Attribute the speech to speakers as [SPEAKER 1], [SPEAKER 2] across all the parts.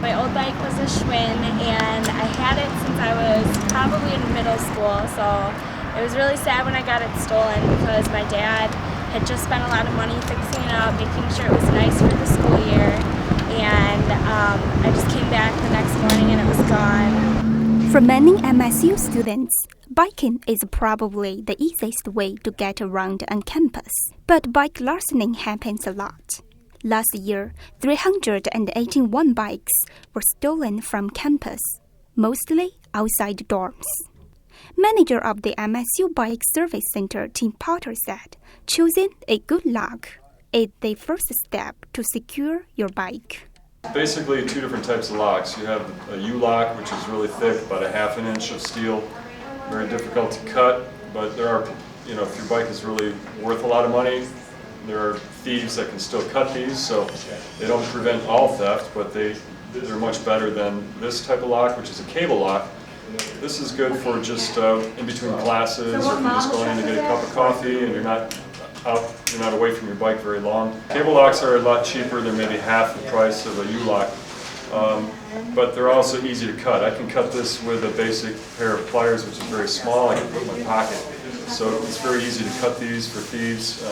[SPEAKER 1] My old bike was a Schwinn, and I had it since I was probably in middle school, so it was really sad when I got it stolen because my dad had just spent a lot of money fixing it up, making sure it was nice for the school year, and I just came back the next morning and it was gone.
[SPEAKER 2] For many MSU students, biking is probably the easiest way to get around on campus. But bike larceny happens a lot. Last year, 381 bikes were stolen from campus, mostly outside dorms. Manager of the MSU Bike Service Center, Tim Potter, said, choosing a good lock is the first step to secure your bike.
[SPEAKER 3] Basically, two different types of locks. You have a U-lock, which is really thick, about a half an inch of steel, very difficult to cut, but there are, if your bike is really worth a lot of money, there are thieves that can still cut these, so they don't prevent all theft, but they're much better than this type of lock, which is a cable lock. This is good for just in between classes, or if you're just going in to get a cup of coffee and you're not away from your bike very long. Cable locks are a lot cheaper. They're maybe half the price of a U-lock, but they're also easy to cut. I can cut this with a basic pair of pliers, which is very small. I can put in my pocket. So it's very easy to cut these for thieves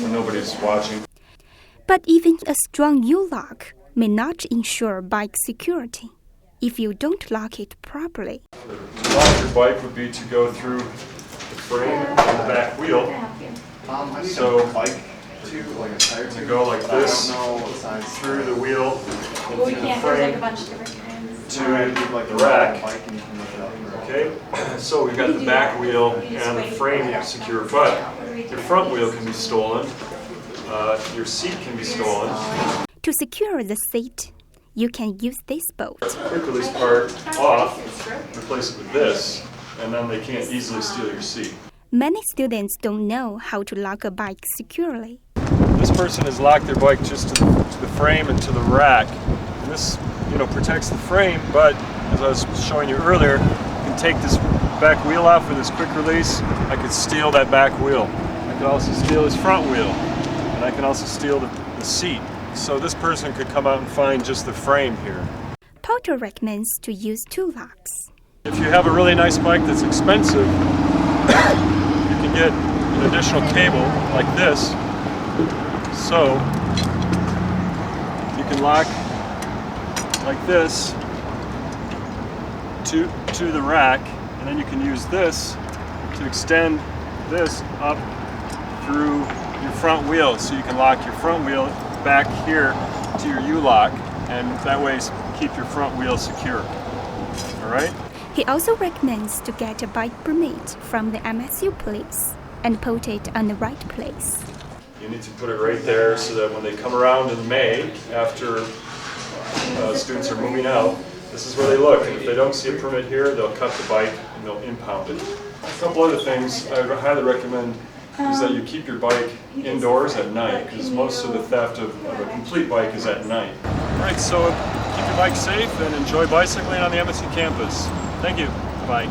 [SPEAKER 3] when nobody's watching.
[SPEAKER 2] But even a strong U-lock may not ensure bike security if you don't lock it properly.
[SPEAKER 3] To lock your bike would be to go through the frame and the back wheel. So to go like this through the wheel into the frame to the rack. Okay, so we've got the back wheel and the frame secure, but your front wheel can be stolen. Your seat can be stolen.
[SPEAKER 2] To secure the seat, you can use this bolt.
[SPEAKER 3] Quick release part off, replace it with this, and then they can't easily steal your seat.
[SPEAKER 2] Many students don't know how to lock a bike securely.
[SPEAKER 3] This person has locked their bike just to the frame and to the rack. And this, protects the frame, but as I was showing you earlier, you can take this back wheel off with this quick release. I could steal that back wheel. I could also steal his front wheel, and I can also steal the seat. So this person could come out and find just the frame here.
[SPEAKER 2] Potter recommends to use two locks.
[SPEAKER 3] If you have a really nice bike that's expensive, you can get an additional cable like this. So you can lock like this to the rack, and then you can use this to extend this up through your front wheel, so you can lock your front wheel back here to your U-lock, and that way keep your front wheel secure. All right?
[SPEAKER 2] He also recommends to get a bike permit from the MSU police and put it on the right place.
[SPEAKER 3] You need to put it right there so that when they come around in May, after students are moving out, this is where they look. And if they don't see a permit here, they'll cut the bike and they'll impound it. A couple other things I would highly recommend is that you keep your bike indoors at night, because most of the theft of a complete bike is at night. All right, so keep your bike safe and enjoy bicycling on the MSU campus. Thank you. Bye.